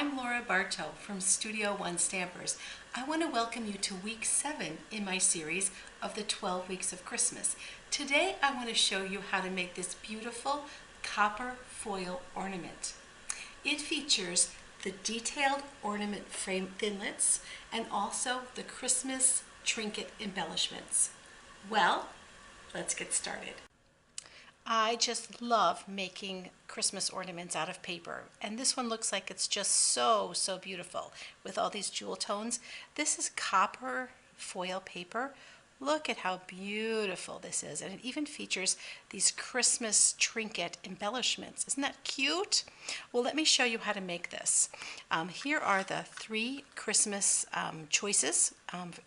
I'm Laura Bartow from Studio One Stampers. I want to welcome you to week 7 in my series of the 12 weeks of Christmas. Today I want to show you how to make this beautiful copper foil ornament. It features the detailed ornament frame thinlits and also the Christmas trinket embellishments. Well, let's get started. I just love making Christmas ornaments out of paper, and this one looks like it's just so beautiful with all these jewel tones. This is copper foil paper. Look at how beautiful this is, and it even features these Christmas trinket embellishments. Isn't that cute? Well, let me show you how to make this. Here are the 3 Christmas choices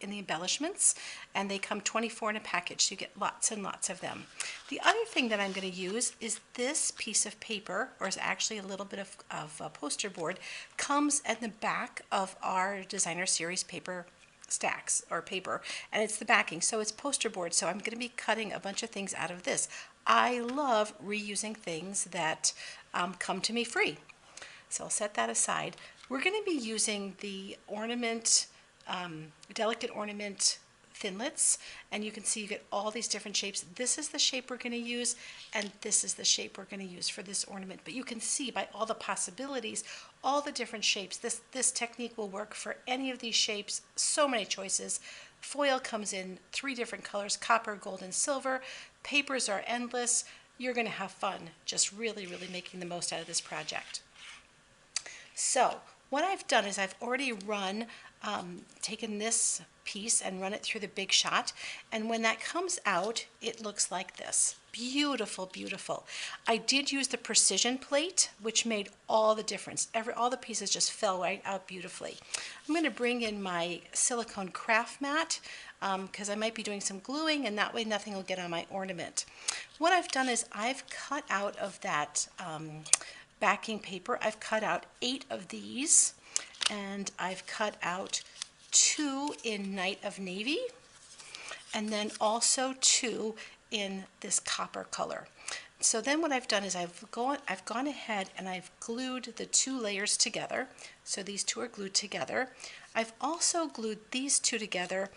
in the embellishments, and they come 24 in a package, so you get lots and lots of them. The other thing that I'm going to use is this piece of paper, or is actually a little bit of poster board, comes at the back of our designer series paper stacks or paper, and it's the backing, so it's poster board. So I'm going to be cutting a bunch of things out of this. I love reusing things that come to me free, so I'll set that aside. We're going to be using the ornament, delicate ornament thinlits, and you can see you get all these different shapes. This is the shape we're going to use, and this is the shape we're going to use for this ornament. But you can see by all the possibilities, all the different shapes, this technique will work for any of these shapes. So many choices. Foil comes in 3 different colors: copper, gold, and silver. Papers are endless. You're going to have fun just really making the most out of this project. So what I've done is I've already taken this piece and run it through the Big Shot, and when that comes out, it looks like this. Beautiful. I did use the precision plate, which made all the difference. All the pieces just fell right out beautifully. I'm going to bring in my silicone craft mat because I might be doing some gluing, and that way nothing will get on my ornament. What I've done is I've cut out of that backing paper, I've cut out 8 of these, and I've cut out 2 in Night of Navy, and then also 2 in this copper color. So then what I've done is I've gone ahead and I've glued the 2 layers together. So these 2 are glued together. I've also glued these 2 together,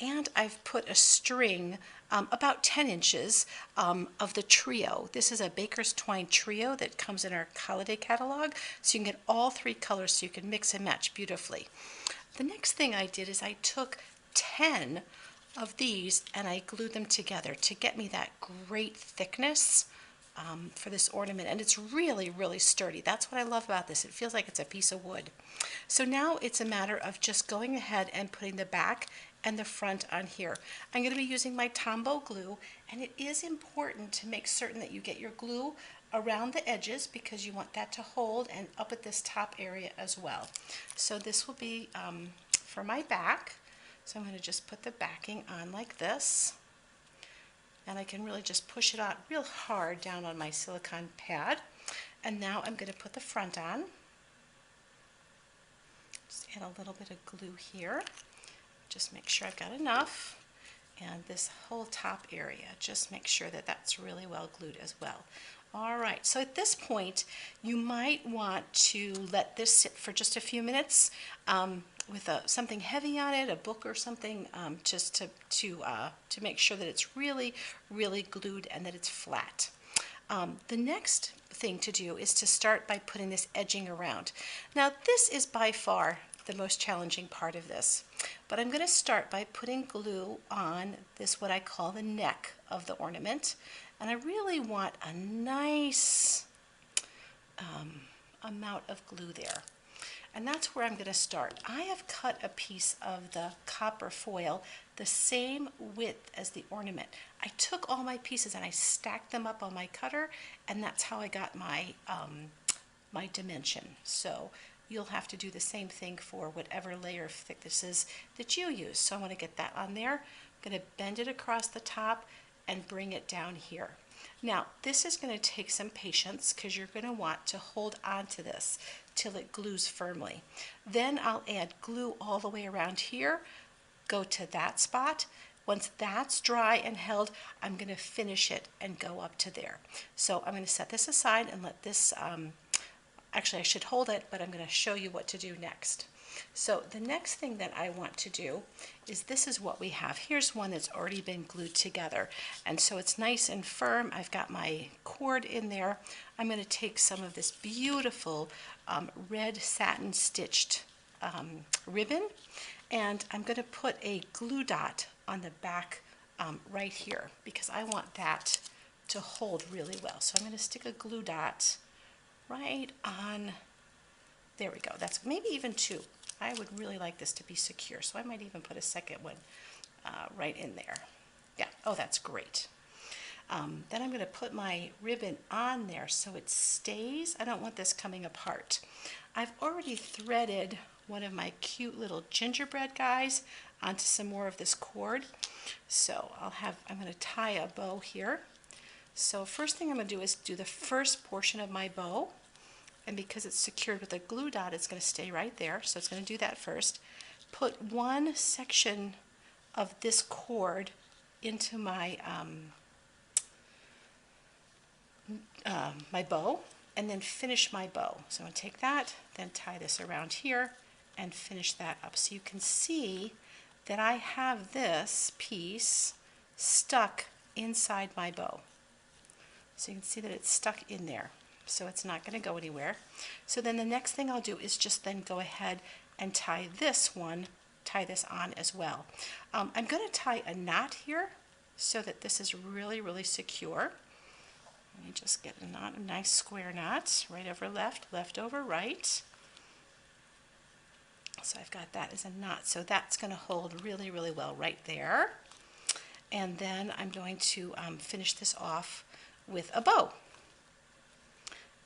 and I've put a string about 10 inches of the trio. This is a Baker's Twine trio that comes in our holiday catalog, so you can get all 3 colors so you can mix and match beautifully. The next thing I did is I took 10 of these and I glued them together to get me that great thickness for this ornament, and it's really sturdy. That's what I love about this. It feels like it's a piece of wood. So now it's a matter of just going ahead and putting the back and the front on here. I'm going to be using my Tombow glue, and it is important to make certain that you get your glue around the edges because you want that to hold, and up at this top area as well. So this will be for my back. So I'm going to just put the backing on like this, and I can really just push it on real hard down on my silicone pad. And now I'm going to put the front on. Just add a little bit of glue here. Just make sure I've got enough. And this whole top area, just make sure that that's really well glued as well. All right, so at this point, you might want to let this sit for just a few minutes with something heavy on it, a book or something, just to make sure that it's really glued and that it's flat. The next thing to do is to start by putting this edging around. Now, this is by far the most challenging part of this, but I'm going to start by putting glue on this, what I call the neck of the ornament, and I really want a nice amount of glue there, and that's where I'm going to start. I have cut a piece of the copper foil the same width as the ornament. I took all my pieces and I stacked them up on my cutter, and that's how I got my my dimension. So you'll have to do the same thing for whatever layer of thicknesses that you use. So I want to get that on there. I'm going to bend it across the top and bring it down here. Now, this is going to take some patience because you're going to want to hold on to this till it glues firmly. Then I'll add glue all the way around here, go to that spot. Once that's dry and held, I'm going to finish it and go up to there. So I'm going to set this aside and let this Actually, I should hold it, but I'm going to show you what to do next. So the next thing that I want to do is, this is what we have. Here's one that's already been glued together, and so it's nice and firm. I've got my cord in there. I'm going to take some of this beautiful red satin stitched ribbon, and I'm going to put a glue dot on the back right here, because I want that to hold really well. So I'm going to stick a glue dot right on, there we go. That's maybe even two. I would really like this to be secure, so I might even put a second one right in there. Yeah, oh, that's great. Then I'm going to put my ribbon on there so it stays. I don't want this coming apart. I've already threaded one of my cute little gingerbread guys onto some more of this cord. So I'm going to tie a bow here. So first thing I'm going to do is do the first portion of my bow. And because it's secured with a glue dot, it's going to stay right there. So it's going to do that first. Put one section of this cord into my my bow, and then finish my bow. So I'm going to take that, then tie this around here, and finish that up. So you can see that I have this piece stuck inside my bow. So you can see that it's stuck in there. So it's not going to go anywhere. So then the next thing I'll do is just then go ahead and tie this on as well. I'm going to tie a knot here so that this is really, really secure. Let me just get a knot, a nice square knot, right over left, left over right. So I've got that as a knot. So that's going to hold really, really well right there. And then I'm going to finish this off with a bow.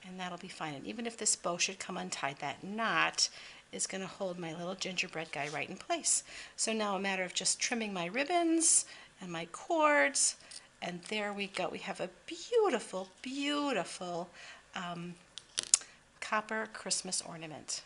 And that'll be fine. And even if this bow should come untied, that knot is going to hold my little gingerbread guy right in place. So now a matter of just trimming my ribbons and my cords, and there we go. We have a beautiful, beautiful copper Christmas ornament.